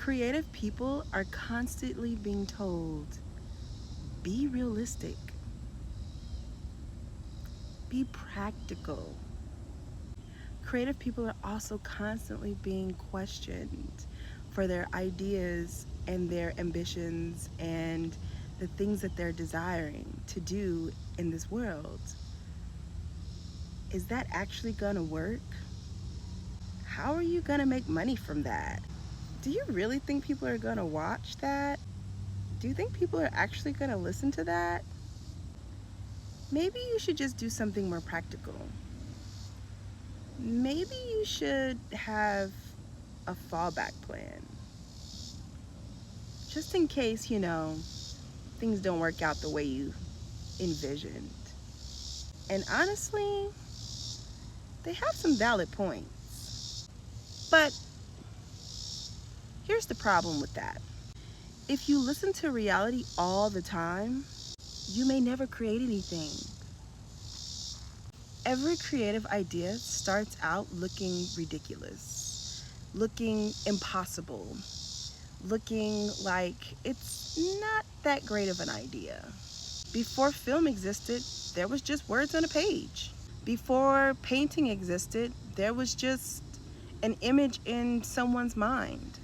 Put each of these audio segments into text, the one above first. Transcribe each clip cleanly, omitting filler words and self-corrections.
Creative people are constantly being told, be realistic, be practical. Creative people are also constantly being questioned for their ideas and their ambitions and the things that they're desiring to do in this world. Is that actually gonna work? How are you gonna make money from that? Do you really think people are gonna watch that? Do you think people are actually gonna listen to that? Maybe you should just do something more practical. Maybe you should have a fallback plan. Just in case, things don't work out the way you envisioned. And honestly, they have some valid points. But here's the problem with that. If you listen to reality all the time, you may never create anything. Every creative idea starts out looking ridiculous, looking impossible, looking like it's not that great of an idea. Before film existed, there was just words on a page. Before painting existed, there was just an image in someone's mind.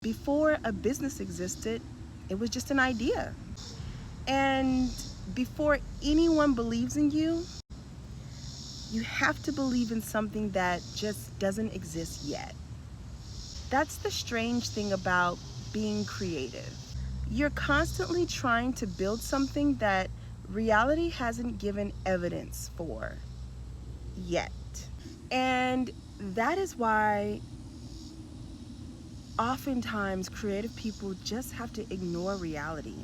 Before a business existed, it was just an idea. And before anyone believes in you, you have to believe in something that just doesn't exist yet. That's the strange thing about being creative. You're constantly trying to build something that reality hasn't given evidence for yet. And that is why oftentimes creative people just have to ignore reality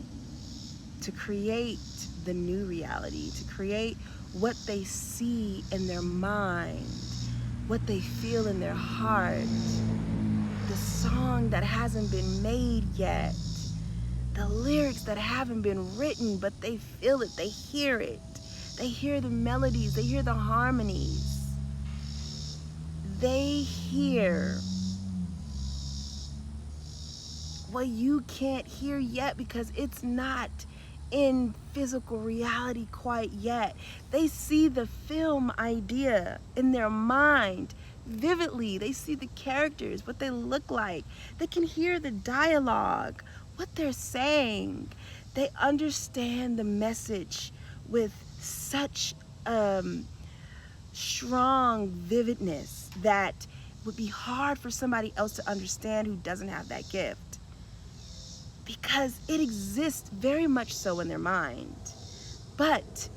to create the new reality, to create what they see in their mind, what they feel in their heart, the song that hasn't been made yet, the lyrics that haven't been written, but they feel it, they hear it. They hear the melodies, they hear the harmonies. They hear what you can't hear yet because it's not in physical reality quite yet. They see the film idea in their mind vividly. They see the characters, what they look like. They can hear the dialogue, what they're saying. They understand the message with such strong vividness that would be hard for somebody else to understand who doesn't have that gift, because it exists very much so in their mind. But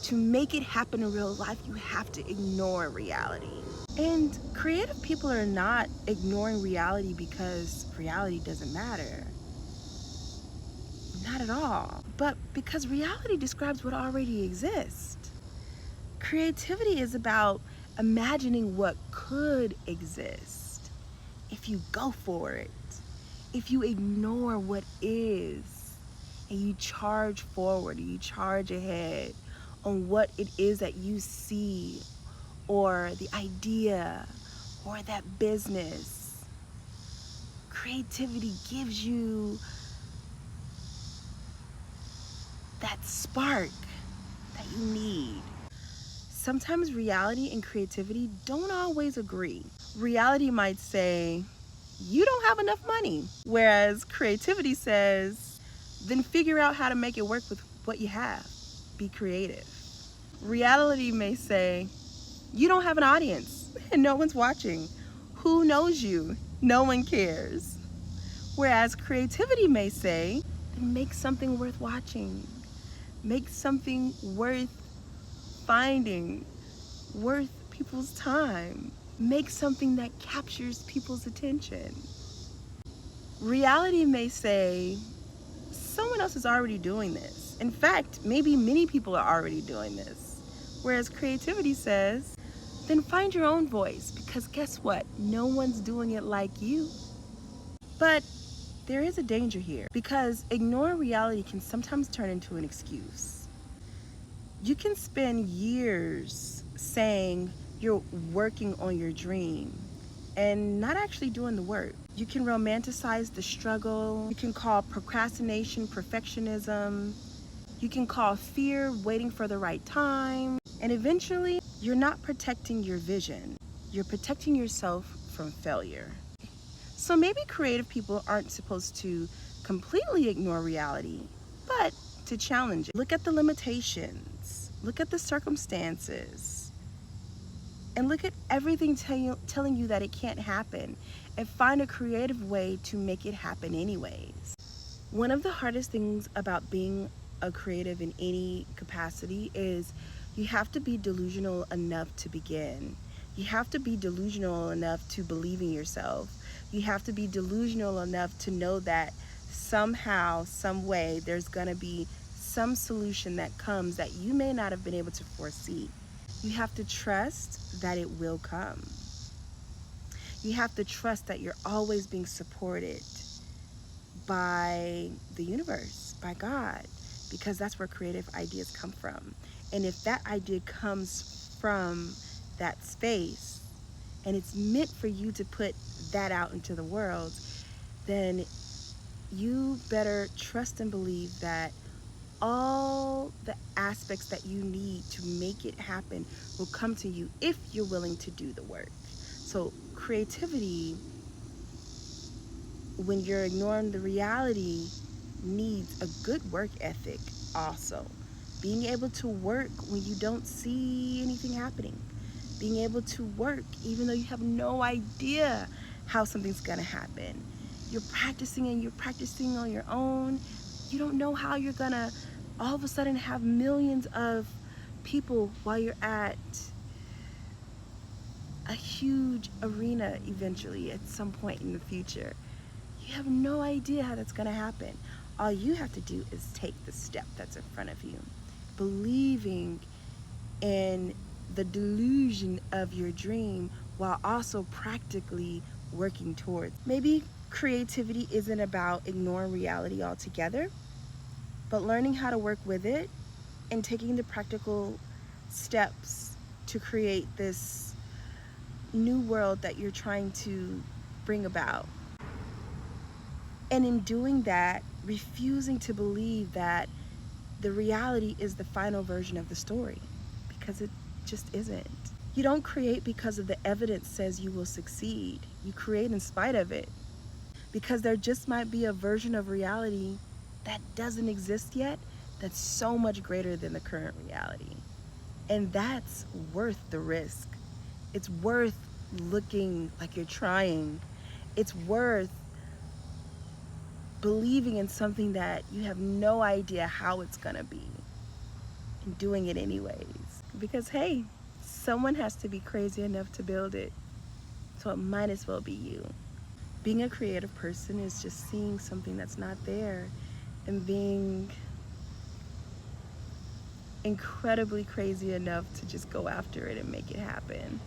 to make it happen in real life, you have to ignore reality. And creative people are not ignoring reality because reality doesn't matter. Not at all. But because reality describes what already exists. Creativity is about imagining what could exist if you go for it. If you ignore what is and you charge forward, and you charge ahead on what it is that you see, or the idea, or that business. Creativity gives you that spark that you need. Sometimes reality and creativity don't always agree. Reality might say, you don't have enough money. Whereas creativity says, then figure out how to make it work with what you have. Be creative. Reality may say, you don't have an audience and no one's watching. Who knows you? No one cares. Whereas creativity may say, then make something worth watching. Make something worth finding, worth people's time. Make something that captures people's attention. Reality may say, someone else is already doing this. In fact, maybe many people are already doing this. Whereas creativity says, then find your own voice, because guess what? No one's doing it like you. But there is a danger here, because ignoring reality can sometimes turn into an excuse. You can spend years saying you're working on your dream and not actually doing the work. You can romanticize the struggle. You can call procrastination perfectionism. You can call fear waiting for the right time. And eventually, you're not protecting your vision. You're protecting yourself from failure. So maybe creative people aren't supposed to completely ignore reality, but to challenge it. Look at the limitations. Look at the circumstances. And look at everything telling you that it can't happen, and find a creative way to make it happen anyways. One of the hardest things about being a creative in any capacity is you have to be delusional enough to begin. You have to be delusional enough to believe in yourself. You have to be delusional enough to know that somehow, some way, there's gonna be some solution that comes that you may not have been able to foresee. You have to trust that it will come. You have to trust that you're always being supported by the universe, by God, because that's where creative ideas come from. And if that idea comes from that space and it's meant for you to put that out into the world, then you better trust and believe that all the aspects that you need to make it happen will come to you if you're willing to do the work. So creativity, when you're ignoring the reality, needs a good work ethic also. Being able to work when you don't see anything happening. Being able to work even though you have no idea how something's gonna happen. You're practicing and you're practicing on your own. You don't know how you're gonna all of a sudden have millions of people while you're at a huge arena eventually at some point in the future. You have no idea how that's going to happen. All you have to do is take the step that's in front of you, believing in the delusion of your dream while also practically working towards. Maybe creativity isn't about ignoring reality altogether, but learning how to work with it and taking the practical steps to create this new world that you're trying to bring about. And in doing that, refusing to believe that the reality is the final version of the story, because it just isn't. You don't create because of the evidence says you will succeed. You create in spite of it, because there just might be a version of reality that doesn't exist yet that's so much greater than the current reality. And that's worth the risk. It's worth looking like you're trying. It's worth believing in something that you have no idea how it's gonna be and doing it anyways. Because hey, someone has to be crazy enough to build it. So it might as well be you. Being a creative person is just seeing something that's not there and being incredibly crazy enough to just go after it and make it happen.